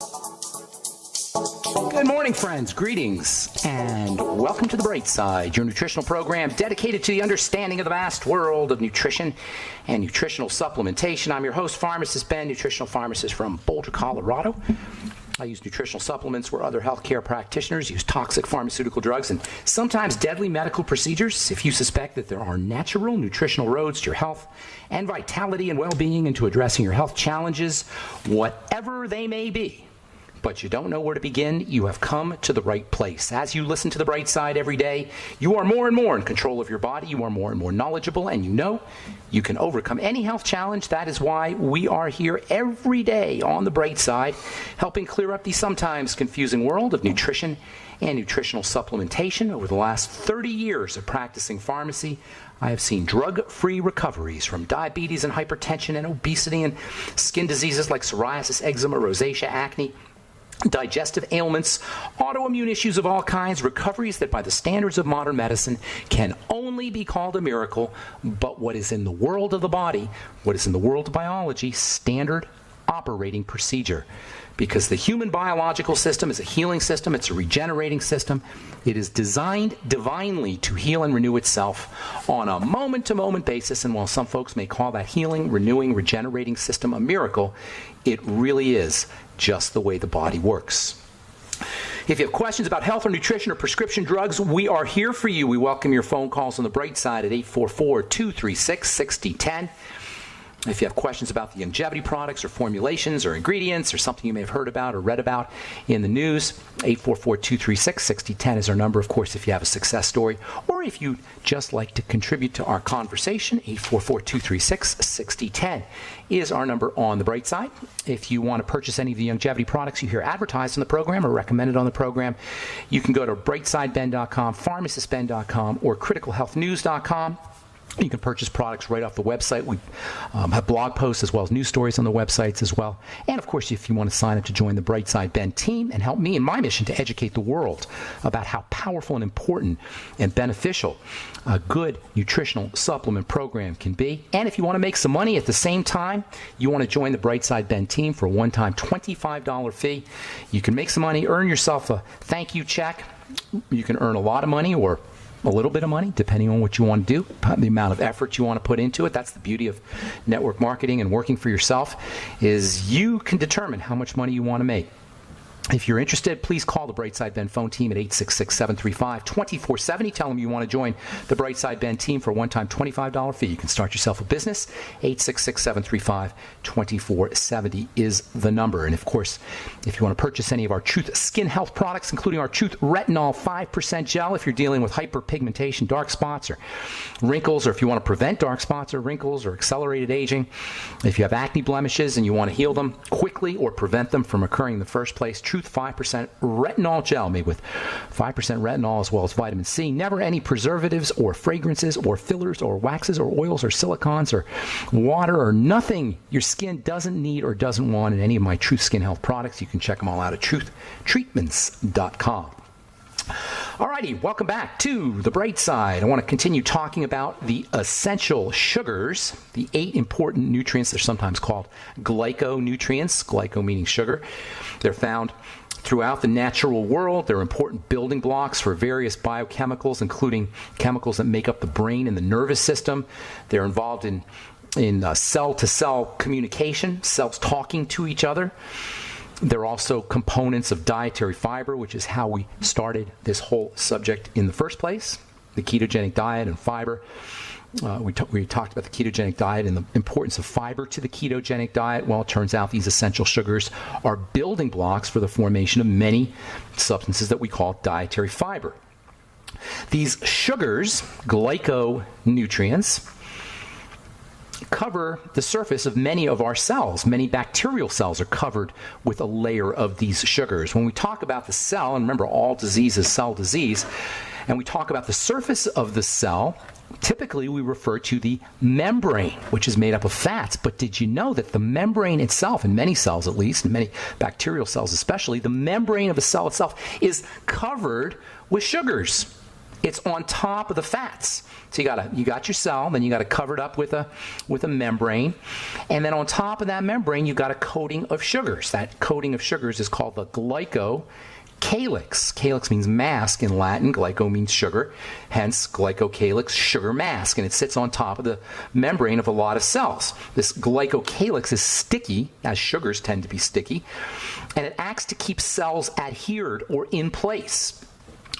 Good morning, friends. Greetings, and welcome to The Bright Side, your nutritional program dedicated to the understanding of the vast world of nutrition and nutritional supplementation. I'm your host, Pharmacist Ben, nutritional pharmacist from Boulder, Colorado. I use nutritional supplements where other healthcare practitioners use toxic pharmaceutical drugs and sometimes deadly medical procedures. If you suspect that there are natural nutritional roads to your health and vitality and well-being and to addressing your health challenges, whatever they may be, but you don't know where to begin, you have come to the right place. As you listen to The Bright Side every day, you are more and more in control of your body, you are more and more knowledgeable, and you know you can overcome any health challenge. That is why we are here every day on The Bright Side, helping clear up the sometimes confusing world of nutrition and nutritional supplementation. Over the last 30 years of practicing pharmacy, I have seen drug-free recoveries from diabetes and hypertension and obesity and skin diseases like psoriasis, eczema, rosacea, acne, digestive ailments, autoimmune issues of all kinds, recoveries that by the standards of modern medicine can only be called a miracle, but what is in the world of the body, what is in the world of biology, standard operating procedure. Because the human biological system is a healing system, it's a regenerating system. It is designed divinely to heal and renew itself on a moment-to-moment basis, and while some folks may call that healing, renewing, regenerating system a miracle, it really is just the way the body works. If you have questions about health or nutrition or prescription drugs, we are here for you. We welcome your phone calls on The Bright Side at 844-236-6010. If you have questions about the longevity products or formulations or ingredients or something you may have heard about or read about in the news, 844-236-6010 is our number. Of course, if you have a success story or if you'd just like to contribute to our conversation, 844-236-6010 is our number on The Bright Side. If you want to purchase any of the longevity products you hear advertised on the program or recommended on the program, you can go to brightsideben.com, pharmacistben.com, or criticalhealthnews.com. You can purchase products right off the website. We have blog posts as well as news stories on the websites as well. And, of course, if you want to sign up to join the Bright Side Ben team and help me in my mission to educate the world about how powerful and important and beneficial a good nutritional supplement program can be. And if you want to make some money at the same time, you want to join the Bright Side Ben team for a one-time $25 fee. You can make some money, earn yourself a thank you check. You can earn a lot of money or a little bit of money, depending on what you want to do, the amount of effort you want to put into it. That's the beauty of network marketing and working for yourself, is you can determine how much money you want to make. If you're interested, please call the Bright Side Ben phone team at 866-735-2470. Tell them you want to join the Bright Side Ben team for a one-time $25 fee. You can start yourself a business. 866-735-2470 is the number. And, of course, if you want to purchase any of our Truth Skin Health products, including our Truth Retinol 5% Gel, if you're dealing with hyperpigmentation, dark spots, or wrinkles, or if you want to prevent dark spots or wrinkles or accelerated aging, if you have acne blemishes and you want to heal them quickly or prevent them from occurring in the first place, Truth 5% Retinol Gel made with 5% retinol as well as vitamin C. Never any preservatives or fragrances or fillers or waxes or oils or silicons or water or nothing your skin doesn't need or doesn't want in any of my Truth Skin Health products. You can check them all out at truthtreatments.com. Alrighty, welcome back to The Bright Side. I want to continue talking about the essential sugars, the 8 important nutrients. They're sometimes called glyconutrients, glyco meaning sugar. They're found throughout the natural world. They're important building blocks for various biochemicals, including chemicals that make up the brain and the nervous system. They're involved in cell-to-cell communication, cells talking to each other. They're also components of dietary fiber, which is how we started this whole subject in the first place, the ketogenic diet and fiber. We talked about the ketogenic diet and the importance of fiber to the ketogenic diet. Well, it turns out these essential sugars are building blocks for the formation of many substances that we call dietary fiber. These sugars, glyconutrients, cover the surface of many of our cells. Many bacterial cells are covered with a layer of these sugars. When we talk about the cell, and remember all disease is cell disease, and we talk about the surface of the cell, typically we refer to the membrane, which is made up of fats. But did you know that the membrane itself, in many cells at least, in many bacterial cells especially, the membrane of a cell itself is covered with sugars? It's on top of the fats. So you got your cell, then you got to cover it up with a membrane, and then on top of that membrane, you got a coating of sugars. That coating of sugars is called the glycocalyx. Calyx means mask in Latin. Glyco means sugar. Hence, glycocalyx, sugar mask. And it sits on top of the membrane of a lot of cells. This glycocalyx is sticky, as sugars tend to be sticky, and it acts to keep cells adhered or in place,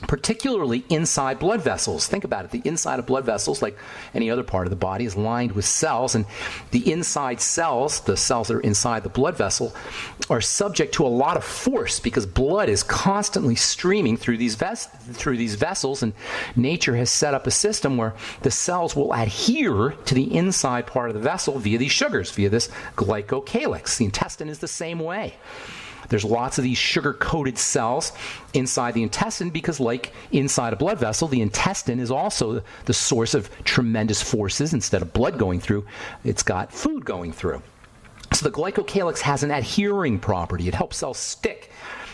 particularly inside blood vessels. Think about it. The inside of blood vessels, like any other part of the body, is lined with cells, and the inside cells, the cells that are inside the blood vessel, are subject to a lot of force because blood is constantly streaming through these vessels, and nature has set up a system where the cells will adhere to the inside part of the vessel via these sugars, via this glycocalyx. The intestine is the same way. There's lots of these sugar-coated cells inside the intestine because, like inside a blood vessel, the intestine is also the source of tremendous forces. Instead of blood going through, it's got food going through. So the glycocalyx has an adhering property. It helps cells stick.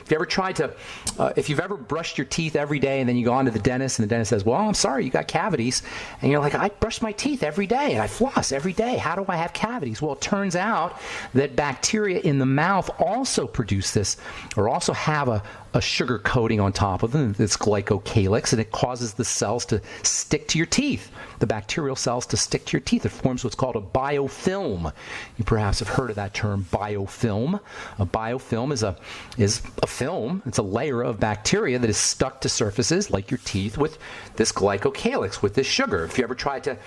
If you've ever brushed your teeth every day and then you go on to the dentist and the dentist says, well, I'm sorry, you got cavities. And you're like, I brush my teeth every day and I floss every day. How do I have cavities? Well, it turns out that bacteria in the mouth also produce this, or also have a sugar coating on top of them, this glycocalyx, and it causes the cells to stick to your teeth, the bacterial cells to stick to your teeth. It forms what's called a biofilm. You perhaps have heard of that term, biofilm. A biofilm is a film. It's a layer of bacteria that is stuck to surfaces like your teeth with this glycocalyx, with this sugar. If you ever tried to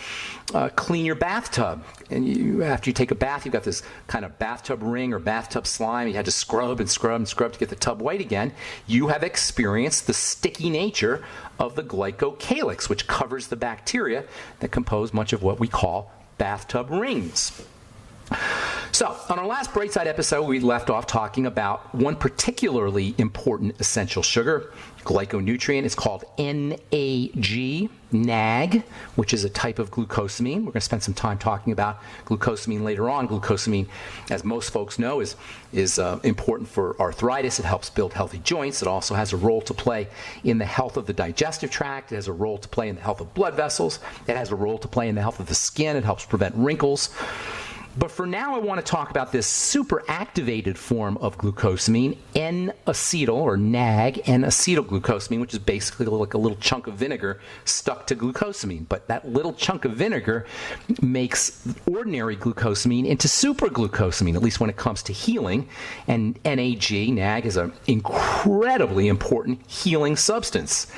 clean your bathtub, and after you take a bath, you've got this kind of bathtub ring or bathtub slime, you had to scrub and scrub and scrub to get the tub white again, you have experienced the sticky nature of the glycocalyx, which covers the bacteria that compose much of what we call bathtub rings. So, on our last Brightside episode, we left off talking about one particularly important essential sugar, glyconutrient. It's called NAG, which is a type of glucosamine. We're going to spend some time talking about glucosamine later on. Glucosamine, as most folks know, is important for arthritis. It helps build healthy joints. It also has a role to play in the health of the digestive tract. It has a role to play in the health of blood vessels. It has a role to play in the health of the skin. It helps prevent wrinkles. But for now, I want to talk about this super activated form of glucosamine, N-acetyl, or NAG, N-acetylglucosamine, which is basically like a little chunk of vinegar stuck to glucosamine. But that little chunk of vinegar makes ordinary glucosamine into superglucosamine, at least when it comes to healing. And NAG is an incredibly important healing substance.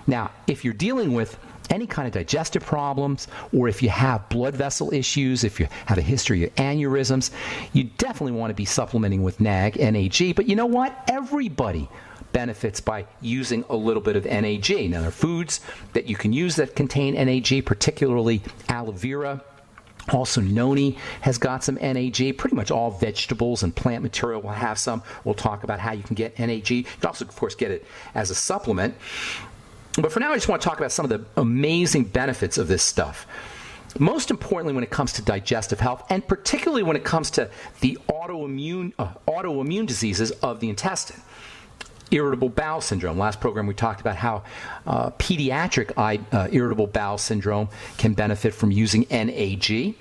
Now, if you're dealing with any kind of digestive problems, or if you have blood vessel issues, if you have a history of aneurysms, you definitely want to be supplementing with NAG. But you know what? Everybody benefits by using a little bit of NAG. Now, there are foods that you can use that contain NAG, particularly aloe vera. Also, noni has got some NAG. Pretty much all vegetables and plant material will have some. We'll talk about how you can get NAG. You can also, of course, get it as a supplement. But for now, I just want to talk about some of the amazing benefits of this stuff. Most importantly, when it comes to digestive health, and particularly when it comes to the autoimmune diseases of the intestine. Irritable bowel syndrome. Last program, we talked about how pediatric irritable bowel syndrome can benefit from using NAG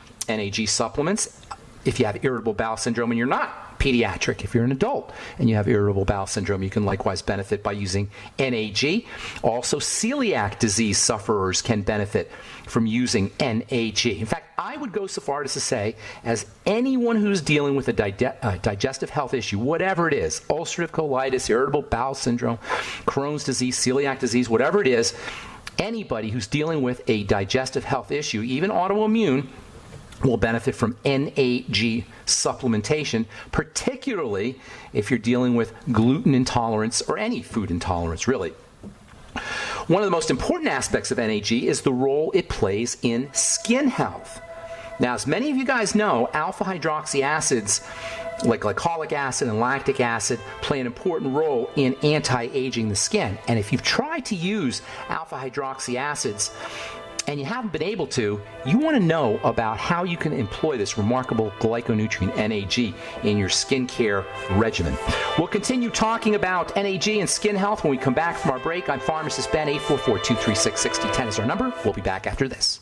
supplements. If you have irritable bowel syndrome and you're not pediatric, if you're an adult and you have irritable bowel syndrome, you can likewise benefit by using NAG. Also, celiac disease sufferers can benefit from using NAG. In fact, I would go so far as to say, as anyone who's dealing with a digestive health issue, whatever it is, ulcerative colitis, irritable bowel syndrome, Crohn's disease, celiac disease, whatever it is, anybody who's dealing with a digestive health issue, even autoimmune, will benefit from NAG supplementation, particularly if you're dealing with gluten intolerance or any food intolerance, really. One of the most important aspects of NAG is the role it plays in skin health. Now, as many of you guys know, alpha hydroxy acids like glycolic acid and lactic acid play an important role in anti-aging the skin. And if you've tried to use alpha hydroxy acids and you haven't been able to, you want to know about how you can employ this remarkable glyconutrient NAG in your skincare regimen. We'll continue talking about NAG and skin health when we come back from our break. I'm Pharmacist Ben. 844-236-6010 is our number. We'll be back after this.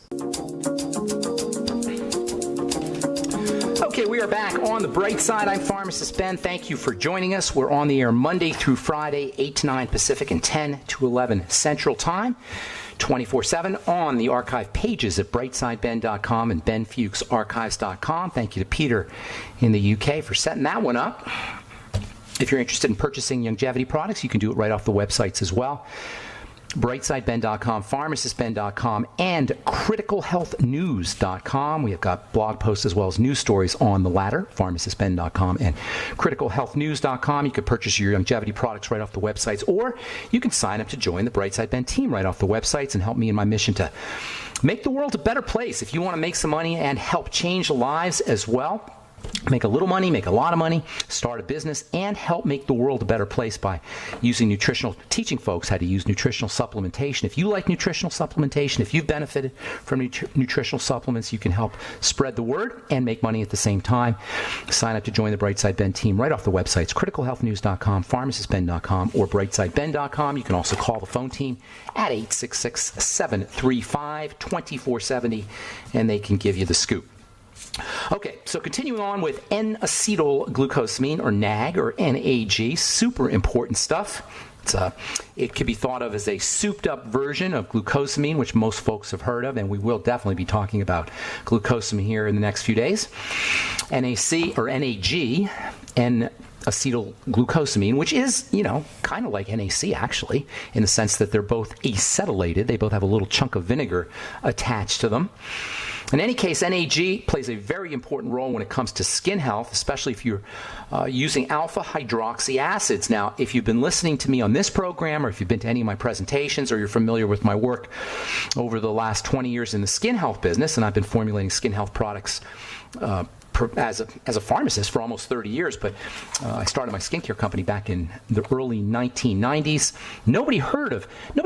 Okay, we are back on the bright side. I'm Pharmacist Ben. Thank you for joining us. We're on the air Monday through Friday, 8 to 9 Pacific and 10 to 11 Central Time, 24/7 on the archive pages at brightsideben.com and benfuchsarchives.com. Thank you to Peter in the UK for setting that one up. If you're interested in purchasing longevity products, you can do it right off the websites as well. brightsideben.com, pharmacistben.com, and criticalhealthnews.com. We have got blog posts as well as news stories on the latter, pharmacistben.com and criticalhealthnews.com. You can purchase your longevity products right off the websites, or you can sign up to join the Brightside Ben team right off the websites and help me in my mission to make the world a better place. If you want to make some money and help change lives as well, make a little money, make a lot of money, start a business, and help make the world a better place by teaching folks how to use nutritional supplementation. If you like nutritional supplementation, if you've benefited from nutritional supplements, you can help spread the word and make money at the same time. Sign up to join the Brightside Ben team right off the websites, criticalhealthnews.com, pharmacistben.com, or brightsideben.com. You can also call the phone team at 866-735-2470, and they can give you the scoop. Okay, so continuing on with N-acetylglucosamine, or NAG, or NAG, super important stuff. It could be thought of as a souped-up version of glucosamine, which most folks have heard of, and we will definitely be talking about glucosamine here in the next few days. NAC, or NAG, N-acetylglucosamine, which is, kind of like NAC, actually, in the sense that they're both acetylated. They both have a little chunk of vinegar attached to them. In any case, NAG plays a very important role when it comes to skin health, especially if you're using alpha hydroxy acids. Now, if you've been listening to me on this program, or if you've been to any of my presentations, or you're familiar with my work over the last 20 years in the skin health business, and I've been formulating skin health products as a pharmacist for almost 30 years, but I started my skincare company back in the early 1990s. Nobody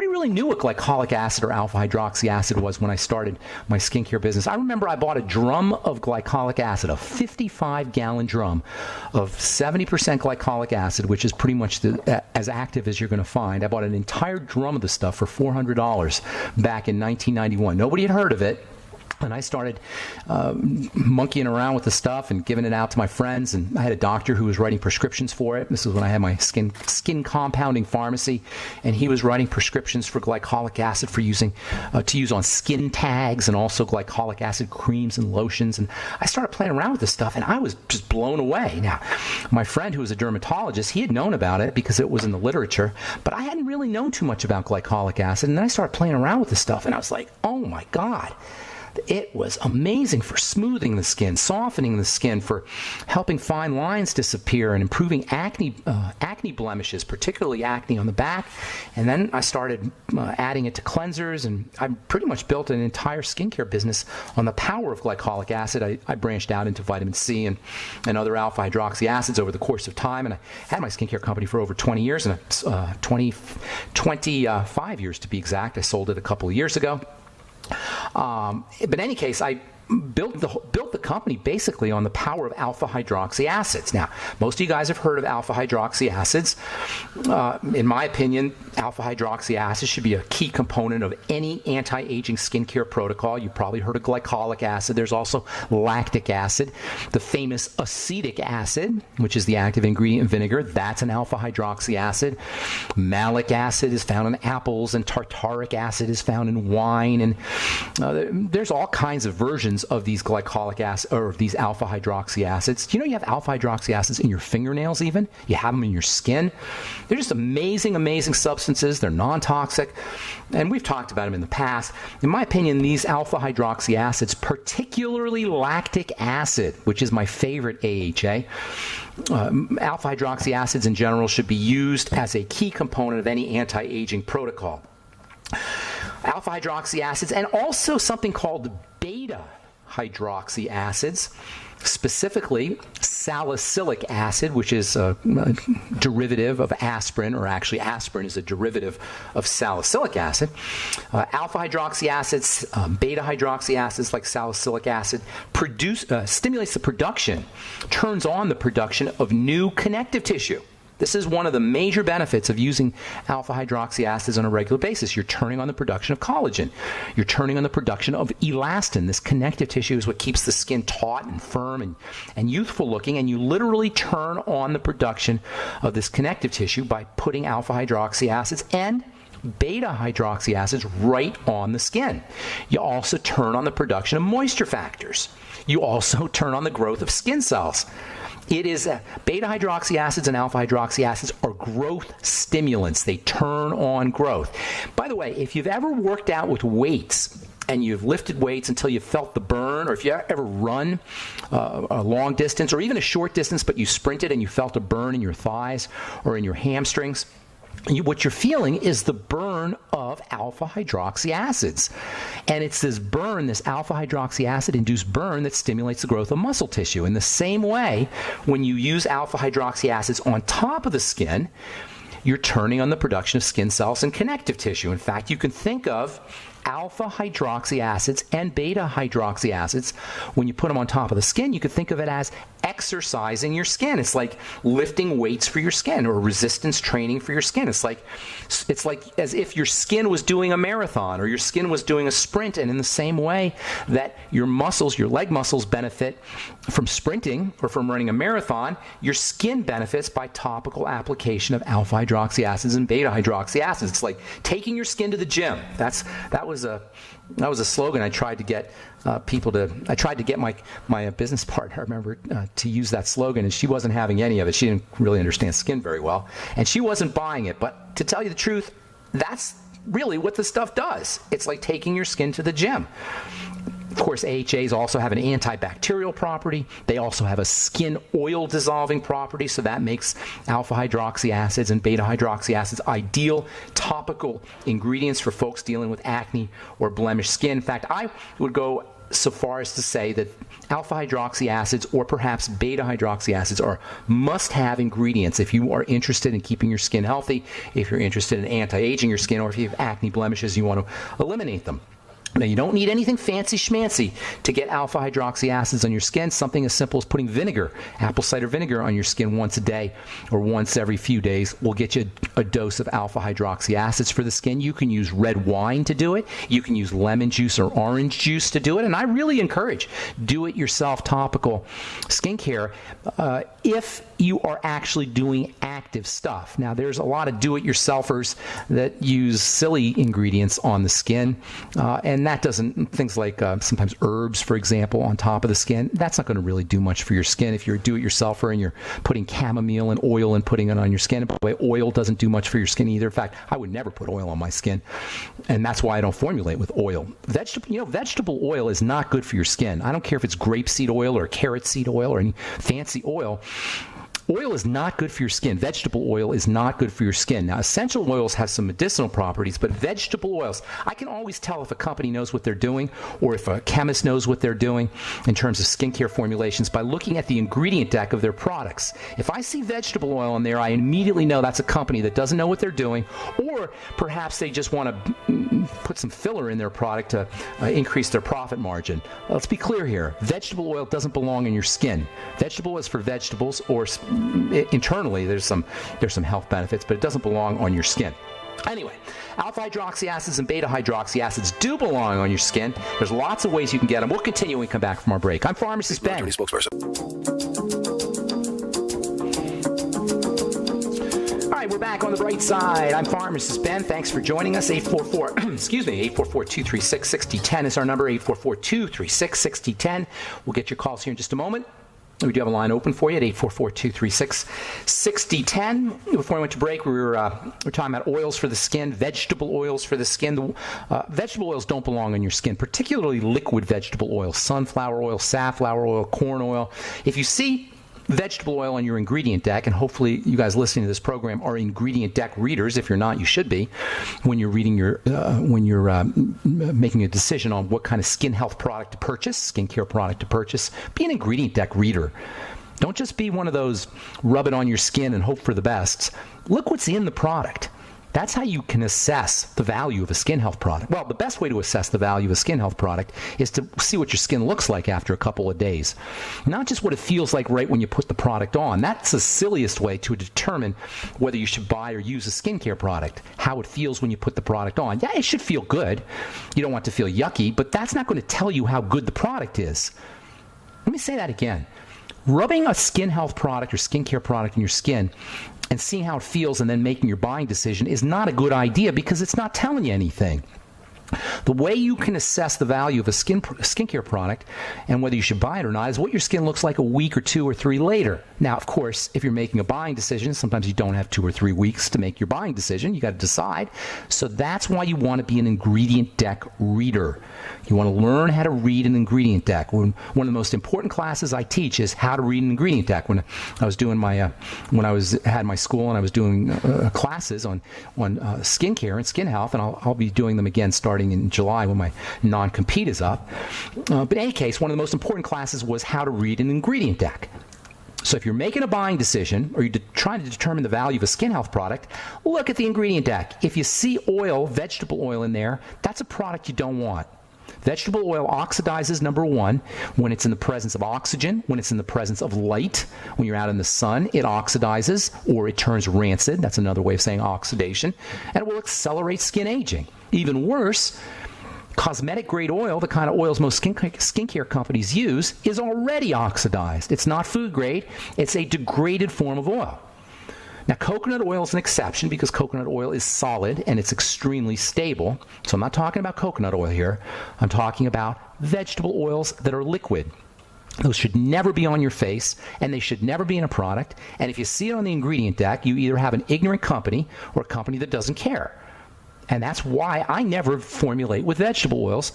really knew what glycolic acid or alpha hydroxy acid was when I started my skincare business. I remember I bought a drum of glycolic acid, a 55-gallon drum of 70% glycolic acid, which is pretty much as active as you're going to find. I bought an entire drum of the stuff for $400 back in 1991. Nobody had heard of it. And I started monkeying around with the stuff and giving it out to my friends. And I had a doctor who was writing prescriptions for it. This was when I had my skin compounding pharmacy, and he was writing prescriptions for glycolic acid to use on skin tags, and also glycolic acid creams and lotions. And I started playing around with this stuff, and I was just blown away. Now, my friend who was a dermatologist, he had known about it because it was in the literature, but I hadn't really known too much about glycolic acid. And then I started playing around with this stuff, and I was like, oh my God. It was amazing for smoothing the skin, softening the skin, for helping fine lines disappear, and improving acne blemishes, particularly acne on the back. And then I started adding it to cleansers, and I pretty much built an entire skincare business on the power of glycolic acid. I branched out into vitamin C and other alpha hydroxy acids over the course of time, and I had my skincare company for over 20 years, and 25 years to be exact. I sold it a couple of years ago. But in any case, I built the company basically on the power of alpha hydroxy acids. Now, most of you guys have heard of alpha hydroxy acids. In my opinion, alpha hydroxy acids should be a key component of any anti-aging skincare protocol. You've probably heard of glycolic acid. There's also lactic acid, the famous acetic acid, which is the active ingredient in vinegar. That's an alpha hydroxy acid. Malic acid is found in apples, and tartaric acid is found in wine. And there's all kinds of versions of these glycolic acid, or these alpha hydroxy acids. Do you know you have alpha hydroxy acids in your fingernails even? You have them in your skin. They're just amazing, amazing substances. They're non-toxic, and we've talked about them in the past. In my opinion, these alpha hydroxy acids, particularly lactic acid, which is my favorite AHA, alpha hydroxy acids in general should be used as a key component of any anti-aging protocol. Alpha hydroxy acids, and also something called beta hydroxy acids, specifically salicylic acid, which is a derivative of aspirin, or actually aspirin is a derivative of salicylic acid. Alpha hydroxy acids, beta hydroxy acids like salicylic acid stimulates the production, turns on the production of new connective tissue. This is one of the major benefits of using alpha hydroxy acids on a regular basis. You're turning on the production of collagen. You're turning on the production of elastin. This connective tissue is what keeps the skin taut and firm and youthful looking, and you literally turn on the production of this connective tissue by putting alpha hydroxy acids and beta hydroxy acids right on the skin. You also turn on the production of moisture factors. You also turn on the growth of skin cells. It is beta hydroxy acids and alpha hydroxy acids are growth stimulants. They turn on growth. By the way, if you've ever worked out with weights and you've lifted weights until you felt the burn, or if you ever run a long distance or even a short distance, but you sprinted and you felt a burn in your thighs or in your hamstrings, what you're feeling is the burn of alpha hydroxy acids. And it's this burn, this alpha hydroxy acid induced burn, that stimulates the growth of muscle tissue. In the same way, when you use alpha hydroxy acids on top of the skin, you're turning on the production of skin cells and connective tissue. In fact, you can think of alpha hydroxy acids and beta hydroxy acids, when you put them on top of the skin, you could think of it as exercising your skin. It's like lifting weights for your skin, or resistance training for your skin. It's like as if your skin was doing a marathon, or your skin was doing a sprint. And in the same way that your muscles, your leg muscles, benefit from sprinting or from running a marathon, your skin benefits by topical application of alpha hydroxy acids and beta hydroxy acids. It's like taking your skin to the gym. That was a slogan I tried to get people to. I tried to get my business partner, I remember, to use that slogan, and she wasn't having any of it. She didn't really understand skin very well, and she wasn't buying it. But to tell you the truth, that's really what the stuff does. It's like taking your skin to the gym. Of course, AHAs also have an antibacterial property. They also have a skin oil dissolving property, so that makes alpha hydroxy acids and beta hydroxy acids ideal topical ingredients for folks dealing with acne or blemished skin. In fact, I would go so far as to say that alpha hydroxy acids or perhaps beta hydroxy acids are must-have ingredients if you are interested in keeping your skin healthy, if you're interested in anti-aging your skin, or if you have acne blemishes, you want to eliminate them. Now, you don't need anything fancy schmancy to get alpha hydroxy acids on your skin. Something as simple as putting vinegar, apple cider vinegar, on your skin once a day or once every few days will get you a dose of alpha hydroxy acids for the skin. You can use red wine to do it. You can use lemon juice or orange juice to do it. And I really encourage do-it-yourself topical skincare if you are actually doing active stuff. Now, there's a lot of do-it-yourselfers that use silly ingredients on the skin, and that doesn't, things like sometimes herbs, for example, on top of the skin, that's not going to really do much for your skin if you're a do-it-yourselfer and you're putting chamomile and oil and putting it on your skin. And by the way, oil doesn't do much for your skin either. In fact, I would never put oil on my skin, and that's why I don't formulate with oil. Vegetable oil is not good for your skin. I don't care if it's grapeseed oil or carrot seed oil or any fancy oil. Oil is not good for your skin. Vegetable oil is not good for your skin. Now, essential oils have some medicinal properties, but vegetable oils, I can always tell if a company knows what they're doing or if a chemist knows what they're doing in terms of skincare formulations by looking at the ingredient deck of their products. If I see vegetable oil in there, I immediately know that's a company that doesn't know what they're doing, or perhaps they just want to put some filler in their product to increase their profit margin. Let's be clear here. Vegetable oil doesn't belong in your skin. Vegetable oil is for vegetables, or internally there's some health benefits, but it doesn't belong on your skin. Anyway, alpha hydroxy acids and beta hydroxy acids do belong on your skin. There's lots of ways you can get them. We'll continue when we come back from our break. I'm Pharmacist Ben. Attorney spokesperson. All right, we're back on the bright side. I'm Pharmacist Ben. Thanks for joining us. 844-236-6010 is our number. 844-236-6010. We'll get your calls here in just a moment. We do have a line open for you at 844-236-6010. Before we went to break, we were talking about oils for the skin, vegetable oils for the skin. Vegetable oils don't belong on your skin, particularly liquid vegetable oil, sunflower oil, safflower oil, corn oil. If you see vegetable oil on your ingredient deck, and hopefully you guys listening to this program are ingredient deck readers. If you're not, you should be when you're reading making a decision on what kind of skin health product to purchase, skincare product to purchase. Be an ingredient deck reader. Don't just be one of those rub it on your skin and hope for the best. Look what's in the product. That's how you can assess the value of a skin health product. Well, the best way to assess the value of a skin health product is to see what your skin looks like after a couple of days. Not just what it feels like right when you put the product on. That's the silliest way to determine whether you should buy or use a skincare product. How it feels when you put the product on. Yeah, it should feel good. You don't want to feel yucky, but that's not going to tell you how good the product is. Let me say that again. Rubbing a skin health product or skincare product in your skin and seeing how it feels and then making your buying decision is not a good idea because it's not telling you anything. The way you can assess the value of a skincare product and whether you should buy it or not is what your skin looks like a week or 2 or 3 later. Now, of course, if you're making a buying decision, sometimes you don't have 2 or 3 weeks to make your buying decision. You got to decide. So that's why you want to be an ingredient deck reader. You want to learn how to read an ingredient deck. One of the most important classes I teach is how to read an ingredient deck. When I was doing had my school and I was doing classes on skincare and skin health, and I'll be doing them again starting in July when my non-compete is up. But in any case, one of the most important classes was how to read an ingredient deck. So if you're making a buying decision or you're trying to determine the value of a skin health product, look at the ingredient deck. If you see oil, vegetable oil in there, that's a product you don't want. Vegetable oil oxidizes, number one, when it's in the presence of oxygen, when it's in the presence of light. When you're out in the sun, it oxidizes or it turns rancid. That's another way of saying oxidation. And it will accelerate skin aging. Even worse, cosmetic-grade oil, the kind of oils most skincare companies use, is already oxidized. It's not food grade. It's a degraded form of oil. Now, coconut oil is an exception because coconut oil is solid and it's extremely stable. So I'm not talking about coconut oil here. I'm talking about vegetable oils that are liquid. Those should never be on your face, and they should never be in a product. And if you see it on the ingredient deck, you either have an ignorant company or a company that doesn't care. And that's why I never formulate with vegetable oils,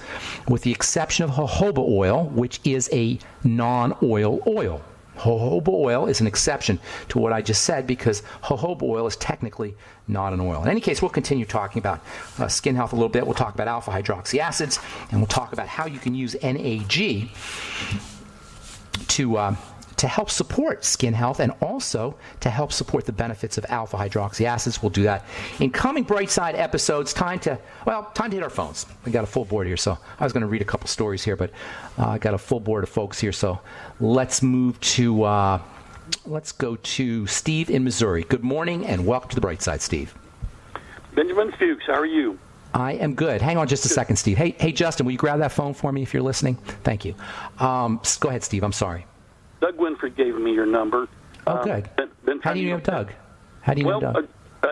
with the exception of jojoba oil, which is a non-oil oil. Jojoba oil is an exception to what I just said because jojoba oil is technically not an oil. In any case, we'll continue talking about skin health a little bit. We'll talk about alpha hydroxy acids, and we'll talk about how you can use NAG to help support skin health and also to help support the benefits of alpha hydroxy acids. We'll do that in coming Brightside episodes. Time to hit our phones. We got a full board here, so I was going to read a couple stories here, but I got a full board of folks here, so let's move to let's go to Steve in Missouri. Good morning and welcome to the Brightside, Steve. Benjamin Fuchs, how are you? I am good. Hang on just a second, Steve. Hey, Justin, will you grab that phone for me if you're listening? Thank you. Go ahead, Steve. I'm sorry. Doug Winfrey gave me your number. Oh, good. How do you know Doug? How do you know Doug?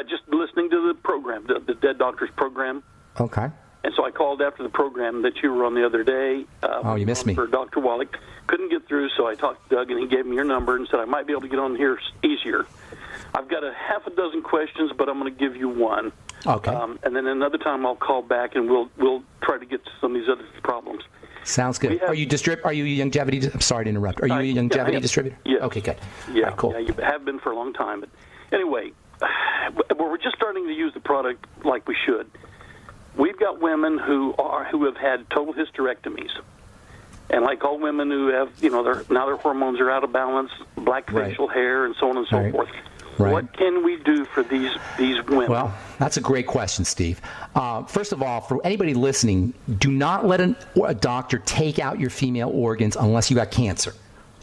Just listening to the program, the Dead Doctors program. Okay. And so I called after the program that you were on the other day. You missed me. For Dr. Wallach. Couldn't get through, so I talked to Doug, and he gave me your number and said I might be able to get on here easier. I've got a half a dozen questions, but I'm going to give you one. Okay. And then another time I'll call back, and we'll try to get to some of these other problems. Sounds good. Are you a longevity? I'm sorry to interrupt. Are you a longevity distributor? Yeah. Okay, good. Yeah, right, cool. Yeah, you have been for a long time. But anyway, we're just starting to use the product like we should. We've got women who have had total hysterectomies, and like all women who have, their hormones are out of balance, black facial hair, and so on and so forth. Right. What can we do for these women? Well, that's a great question, Steve. First of all, for anybody listening, do not let a doctor take out your female organs unless you got cancer.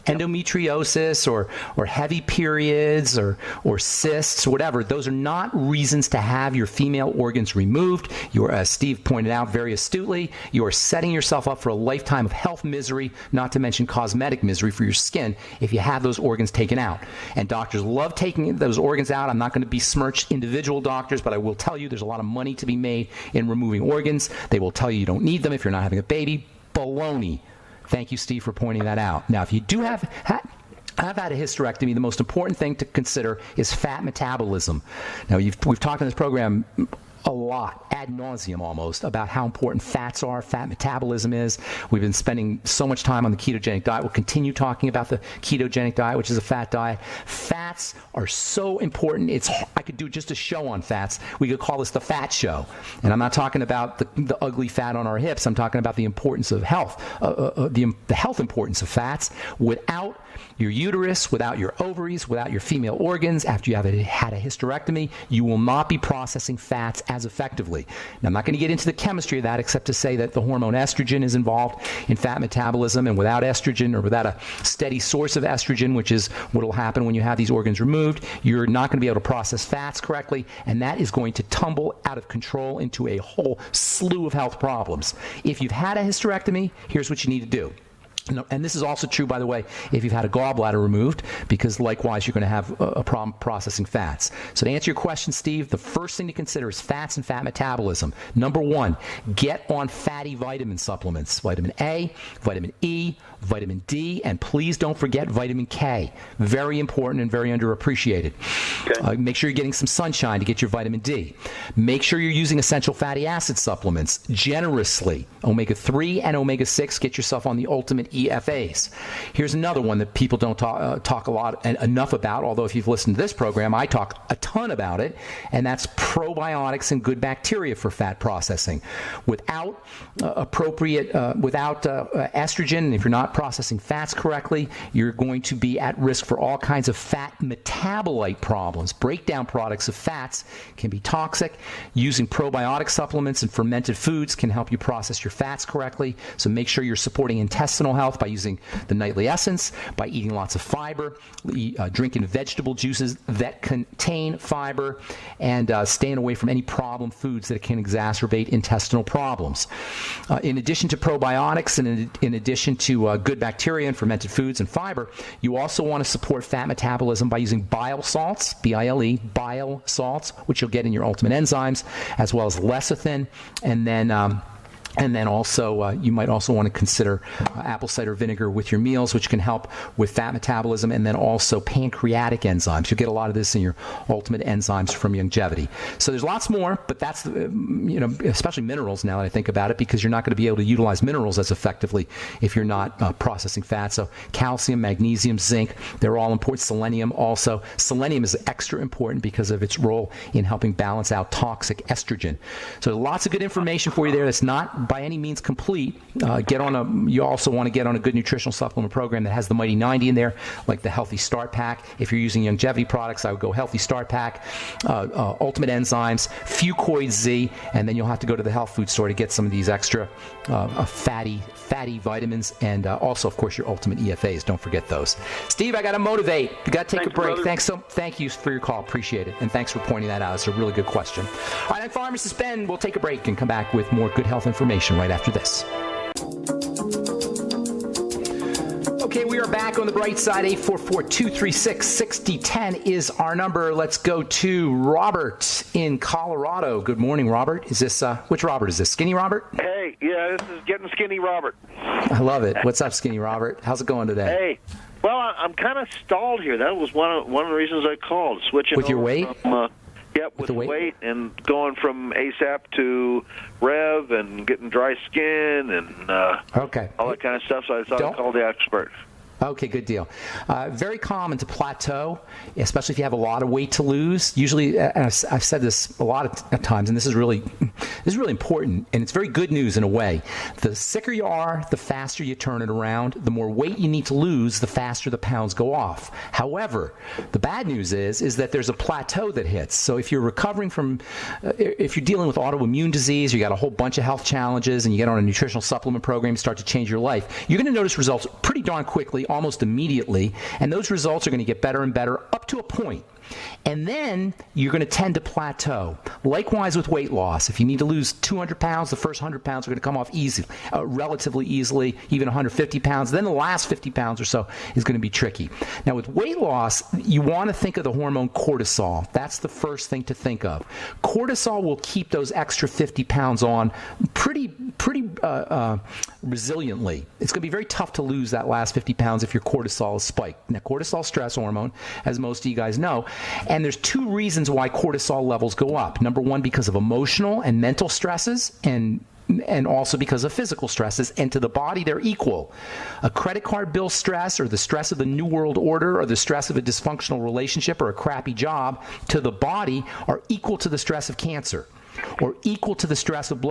Endometriosis or heavy periods or cysts, whatever, those are not reasons to have your female organs removed. You are, as Steve pointed out very astutely, you are setting yourself up for a lifetime of health misery, not to mention cosmetic misery for your skin if you have those organs taken out. And doctors love taking those organs out. I'm not going to besmirch individual doctors, but I will tell you there's a lot of money to be made in removing organs. They will tell you don't need them if you're not having a baby. Baloney. Thank you, Steve, for pointing that out. Now, if you do have had a hysterectomy, the most important thing to consider is fat metabolism. Now, we've talked in this program a lot, ad nauseum almost, about how important fats are, fat metabolism is. We've been spending so much time on the ketogenic diet. We'll continue talking about the ketogenic diet, which is a fat diet. Fats are so important. I could do just a show on fats. We could call this the fat show. And I'm not talking about the ugly fat on our hips. I'm talking about the importance of health, the health importance of fats. Without your uterus, without your ovaries, without your female organs, after you have had a hysterectomy, you will not be processing fats as effectively. Now, I'm not going to get into the chemistry of that except to say that the hormone estrogen is involved in fat metabolism, and without estrogen, or without a steady source of estrogen, which is what will happen when you have these organs removed, you're not going to be able to process fats correctly, and that is going to tumble out of control into a whole slew of health problems. If you've had a hysterectomy, here's what you need to do. And this is also true, by the way, if you've had a gallbladder removed, because likewise you're going to have a problem processing fats. So to answer your question, Steve, the first thing to consider is fats and fat metabolism. Number one, get on fatty vitamin supplements. Vitamin A, vitamin E, vitamin D, and please don't forget vitamin K. Very important and very underappreciated. Okay. Make sure you're getting some sunshine to get your vitamin D. Make sure you're using essential fatty acid supplements generously. Omega-3 and omega-6, get yourself on the ultimate EFAs. Here's another one that people don't talk a lot and enough about, although if you've listened to this program, I talk a ton about it, and that's probiotics and good bacteria for fat processing. Without estrogen, if you're not processing fats correctly, you're going to be at risk for all kinds of fat metabolite problems. Breakdown products of fats can be toxic. Using probiotic supplements and fermented foods can help you process your fats correctly. So make sure you're supporting intestinal health by using the nightly essence, by eating lots of fiber, drinking vegetable juices that contain fiber, and staying away from any problem foods that can exacerbate intestinal problems. In addition to probiotics and in addition to good bacteria and fermented foods and fiber, you also want to support fat metabolism by using bile salts, B-I-L-E, bile salts, which you'll get in your ultimate enzymes, as well as lecithin, and then also, you might also want to consider apple cider vinegar with your meals, which can help with fat metabolism, and then also pancreatic enzymes. You'll get a lot of this in your ultimate enzymes from longevity. So there's lots more, but that's, especially minerals now that I think about it, because you're not going to be able to utilize minerals as effectively if you're not processing fat. So calcium, magnesium, zinc, they're all important. Selenium also. Selenium is extra important because of its role in helping balance out toxic estrogen. So lots of good information for you there that's not by any means complete. You also want to get on a good nutritional supplement program that has the Mighty 90 in there, like the Healthy Start Pack. If you're using longevity products, I would go Healthy Start Pack, Ultimate Enzymes, Fucoid Z, and then you'll have to go to the health food store to get some of these extra fatty vitamins, and also, of course, your Ultimate EFAs. Don't forget those. Steve, I got to motivate. You got to take a break. Brother. Thank you for your call. Appreciate it, and thanks for pointing that out. It's a really good question. All right, I'm Pharmacist Ben. We'll take a break and come back with more good health information right after this. Okay, we are back on the bright side. 844-236-6010 is our number. Let's go to Robert in Colorado. Good morning, Robert. Is this, which Robert is this? Skinny Robert? Hey, yeah, this is Getting Skinny Robert. I love it. What's up, Skinny Robert? How's it going today? Hey, well, I'm kind of stalled here. That was one of the reasons I called. Switching with your weight? With the weight and going from ASAP to Rev and getting dry skin and all that kind of stuff. So I thought I'd call the expert. Okay, good deal. Very common to plateau, especially if you have a lot of weight to lose. Usually, and I've said this a lot of times, and this is really important, and it's very good news in a way. The sicker you are, the faster you turn it around. The more weight you need to lose, the faster the pounds go off. However, the bad news is that there's a plateau that hits. So if you're recovering from, if you're dealing with autoimmune disease, you got a whole bunch of health challenges, and you get on a nutritional supplement program, start to change your life, you're going to notice results pretty darn quickly, almost immediately, and those results are going to get better and better up to a point. And then you're going to tend to plateau. Likewise with weight loss. If you need to lose 200 pounds, the first 100 pounds are going to come off relatively easily, even 150 pounds. Then the last 50 pounds or so is going to be tricky. Now with weight loss, you want to think of the hormone cortisol. That's the first thing to think of. Cortisol will keep those extra 50 pounds on pretty resiliently. It's going to be very tough to lose that last 50 pounds if your cortisol is spiked. Now cortisol, stress hormone, as most of you guys know, And there's two reasons why cortisol levels go up. Number one, because of emotional and mental stresses, and also because of physical stresses, and to the body, they're equal. A credit card bill stress, or the stress of the New World Order, or the stress of a dysfunctional relationship, or a crappy job, to the body are equal to the stress of cancer, or equal to the stress of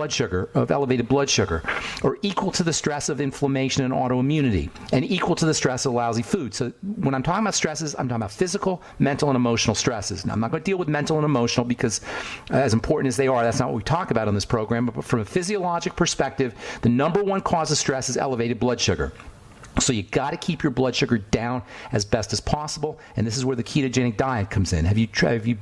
elevated blood sugar, or equal to the stress of inflammation and autoimmunity, and equal to the stress of lousy food. So when I'm talking about stresses, I'm talking about physical, mental, and emotional stresses. Now, I'm not going to deal with mental and emotional because, as important as they are, that's not what we talk about on this program. But from a physiologic perspective, the number one cause of stress is elevated blood sugar. So you got to keep your blood sugar down as best as possible, and this is where the ketogenic diet comes in. Have you tried the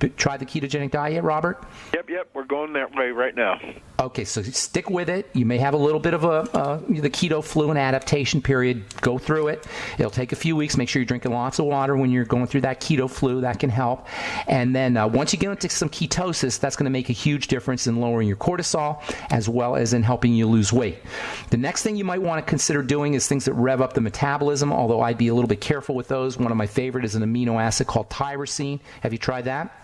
ketogenic diet yet, Robert? Yep. We're going that way right now. Okay, so stick with it. You may have a little bit of the keto flu and adaptation period. Go through it. It'll take a few weeks. Make sure you're drinking lots of water when you're going through that keto flu. That can help. And then once you get into some ketosis, that's going to make a huge difference in lowering your cortisol as well as in helping you lose weight. The next thing you might want to consider doing is things that rev up the metabolism, although I'd be a little bit careful with those. One of my favorite is an amino acid called tyrosine. Have you tried that?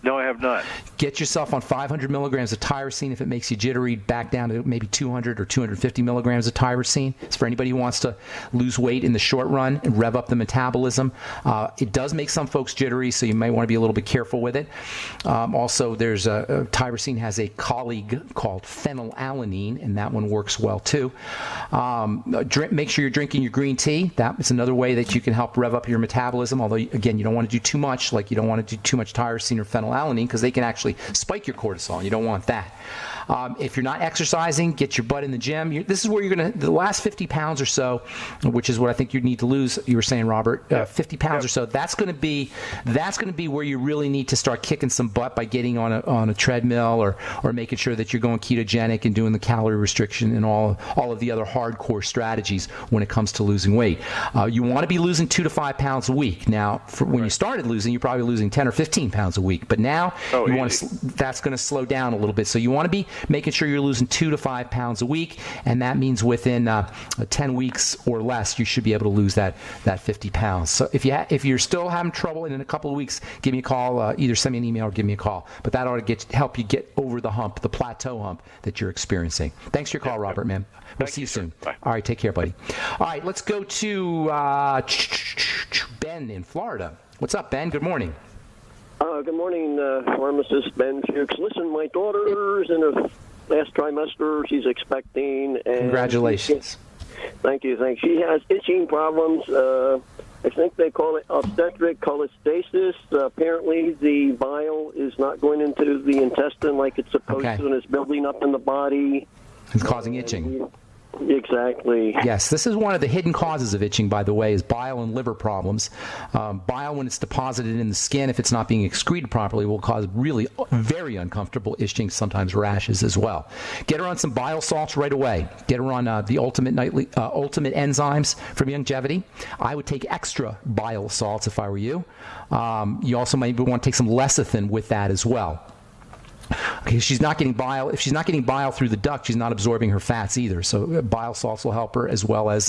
No, I have not. Get yourself on 500 milligrams of tyrosine. If it makes you jittery, back down to maybe 200 or 250 milligrams of tyrosine. It's for anybody who wants to lose weight in the short run and rev up the metabolism. It does make some folks jittery, so you might want to be a little bit careful with it. Also, there's tyrosine has a colleague called phenylalanine, and that one works well too. Make sure you're drinking your green tea. That is another way that you can help rev up your metabolism, although, again, you don't want to do too much, like you don't want to do too much tyrosine or phenylalanine, because they can actually spike your cortisol, and you don't want that. If you're not exercising, get your butt in the gym. This is where you're going to, the last 50 pounds or so, which is what I think you need to lose, you were saying, Robert, 50 pounds or so, that's going to be where you really need to start kicking some butt by getting on a treadmill or making sure that you're going ketogenic and doing the calorie restriction and all of the other hardcore strategies when it comes to losing weight. You want to be losing 2 to 5 pounds a week. Now, when you started losing, you're probably losing 10 or 15 pounds a week, but now that's going to slow down a little bit. So you want to be making sure you're losing 2 to 5 pounds a week, and that means within 10 weeks or less, you should be able to lose that 50 pounds. So if you're still having trouble, and in a couple of weeks, give me a call. Either send me an email or give me a call. But that ought to help you get over the hump, the plateau hump that you're experiencing. Thanks for your call, Robert, man. We'll see you soon. Bye. All right, take care, buddy. All right, let's go to Ben in Florida. What's up, Ben? Good morning. Good morning, pharmacist Ben Fuchs. Listen, my daughter's in her last trimester. She's expecting. And congratulations. Thank you. She has itching problems. I think they call it obstetric cholestasis. Apparently, the bile is not going into the intestine like it's supposed to, and it's building up in the body. It's causing itching. Exactly. Yes, this is one of the hidden causes of itching, by the way, is bile and liver problems. Bile, when it's deposited in the skin, if it's not being excreted properly, will cause really very uncomfortable itching, sometimes rashes as well. Get her on some bile salts right away. Get her on the ultimate enzymes from Longevity. I would take extra bile salts if I were you. You also might want to take some lecithin with that as well. Okay, she's not getting bile. If she's not getting bile through the duct, she's not absorbing her fats either. So bile salts will help her as well as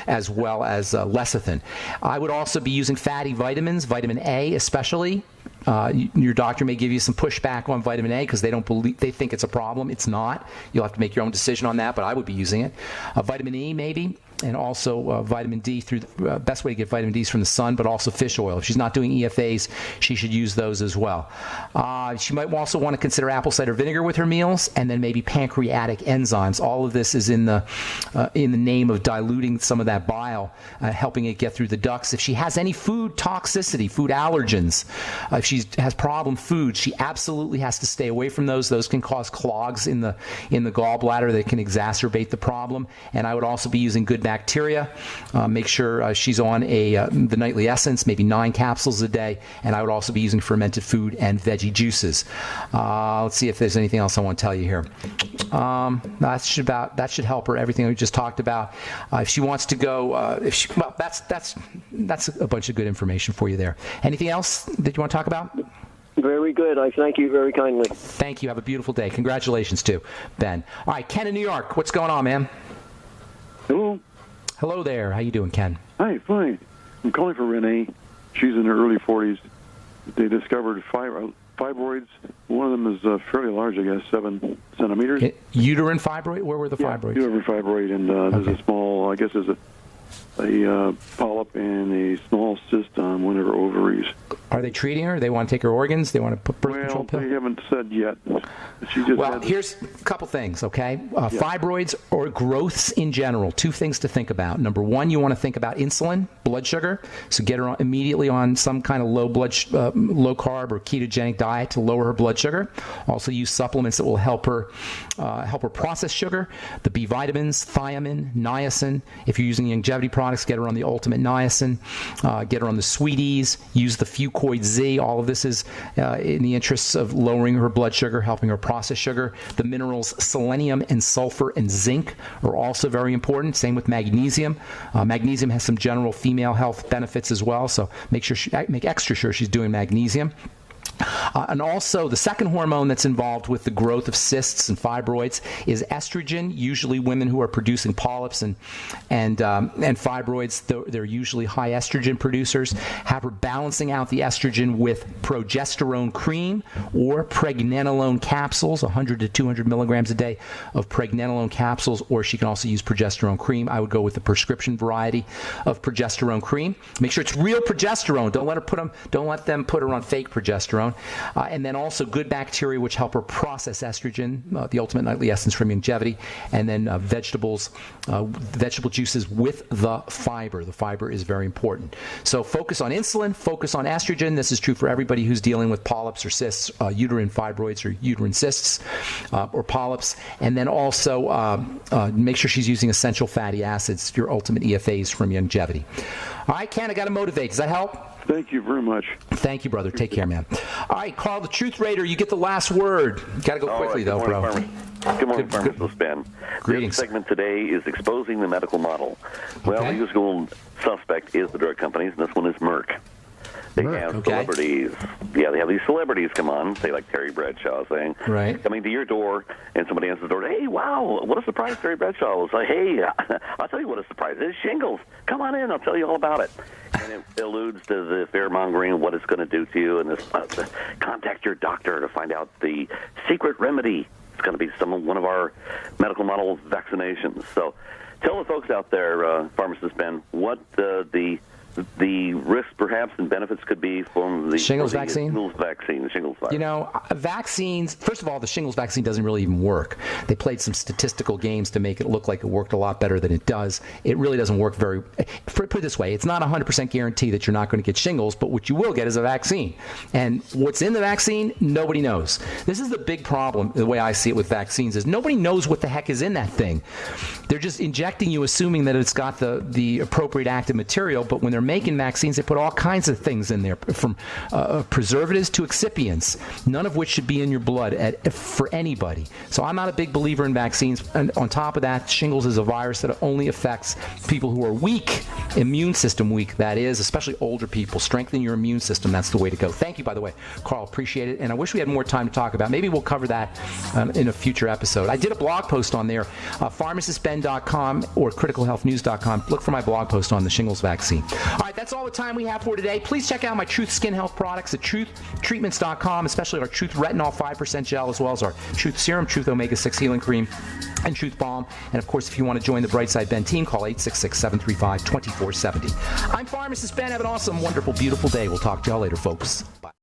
lecithin. I would also be using fatty vitamins, vitamin A especially. Your doctor may give you some pushback on vitamin A because they think it's a problem. It's not. You'll have to make your own decision on that, but I would be using it. Vitamin E maybe, and also vitamin D through the best way to get vitamin D is from the sun, but also fish oil. If she's not doing EFAs, she should use those as well. She might also want to consider apple cider vinegar with her meals, and then maybe pancreatic enzymes. All of this is in the name of diluting some of that bile, helping it get through the ducts. If she has any food toxicity, food allergens, if she has problem foods, she absolutely has to stay away from those. Those can cause clogs in the gallbladder that can exacerbate the problem. And I would also be using good bacteria. Make sure she's on the nightly essence, maybe 9 capsules a day. And I would also be using fermented food and veggie juices. Let's see if there's anything else I want to tell you here. That should help her. Everything we just talked about. If she wants to go, that's a bunch of good information for you there. Anything else that you want to talk about? Very good. I thank you very kindly. Thank you. Have a beautiful day. Congratulations too, Ben. All right, Ken in New York. What's going on, man? Hello. Hello there. How you doing, Ken? Hi, fine. I'm calling for Renee. She's in her early 40s. they discovered fibroids. One of them is fairly large, I guess, 7 centimeters. Uterine fibroid? Where were the fibroids? Uterine fibroid, and there's a small, I guess there's a polyp and a small cyst on one of her ovaries. Are they treating her? They want to take her organs? They want to put birth control pill? They haven't said yet. She just here's a couple things, okay? Fibroids or growths in general, 2 things to think about. Number 1, you want to think about insulin, blood sugar. So get her immediately on some kind of low carb or ketogenic diet to lower her blood sugar. Also use supplements that will help her process sugar. The B vitamins, thiamine, niacin. If you're using longevity products, get her on the Ultimate Niacin. Get her on the Sweeties. Use the Fuchs Z. All of this is in the interests of lowering her blood sugar, helping her process sugar. The minerals selenium and sulfur and zinc are also very important. Same with magnesium. Magnesium has some general female health benefits as well, so make extra sure she's doing magnesium. And also, the second hormone that's involved with the growth of cysts and fibroids is estrogen. Usually, women who are producing polyps and fibroids, they're usually high estrogen producers. Have her balancing out the estrogen with progesterone cream or pregnenolone capsules, 100 to 200 milligrams a day of pregnenolone capsules, or she can also use progesterone cream. I would go with the prescription variety of progesterone cream. Make sure it's real progesterone. Don't let them put her on fake progesterone. And then also good bacteria which help her process estrogen, the Ultimate Nightly Essence from Longevity, and then vegetable juices with the fiber. The fiber is very important. So focus on insulin, focus on estrogen. This is true for everybody who's dealing with polyps or cysts, uterine fibroids or uterine cysts or polyps. And then also make sure she's using essential fatty acids, your Ultimate EFAs from Longevity. All right, Ken, I got to motivate. Does that help? Thank you very much. Thank you, brother. Take care, man. All right, Carl, the Truth Raider, you get the last word. Got to go quickly, though, bro. Good morning, Pharmacist Ben. Greetings. This segment today is exposing the medical model. Well, the usual suspect is the drug companies, and this one is Merck. They have celebrities. Yeah, they have these celebrities come on, say like Terry Bradshaw saying, coming to your door, and somebody answers the door, hey, wow, what a surprise, Terry Bradshaw. It's like, hey, I'll tell you what a surprise is. Shingles. Come on in, I'll tell you all about it. And it alludes to the fear-mongering, what it's going to do to you, and this contact your doctor to find out the secret remedy. It's going to be one of our medical model vaccinations. So tell the folks out there, Pharmacist Ben, what the risks perhaps and benefits could be from the shingles vaccine? The shingles vaccine. You know, vaccines, first of all, the shingles vaccine doesn't really even work. They played some statistical games to make it look like it worked a lot better than it does. It really doesn't work put it this way, it's not 100% guarantee that you're not going to get shingles, but what you will get is a vaccine. And what's in the vaccine, nobody knows. This is the big problem, the way I see it with vaccines, is nobody knows what the heck is in that thing. They're just injecting you assuming that it's got the appropriate active material, but when they're making vaccines, they put all kinds of things in there, from preservatives to excipients, none of which should be in your blood for anybody. So I'm not a big believer in vaccines. And on top of that, shingles is a virus that only affects people who are weak, immune system weak, that is, especially older people. Strengthen your immune system. That's the way to go. Thank you, by the way, Carl. Appreciate it. And I wish we had more time to talk about. Maybe we'll cover that in a future episode. I did a blog post on there, pharmacistben.com or criticalhealthnews.com. Look for my blog post on the shingles vaccine. All right, that's all the time we have for today. Please check out my Truth Skin Health products at truthtreatments.com, especially our Truth Retinol 5% gel, as well as our Truth Serum, Truth Omega-6 Healing Cream, and Truth Balm. And, of course, if you want to join the Brightside Ben team, call 866-735-2470. I'm Pharmacist Ben. Have an awesome, wonderful, beautiful day. We'll talk to y'all later, folks. Bye.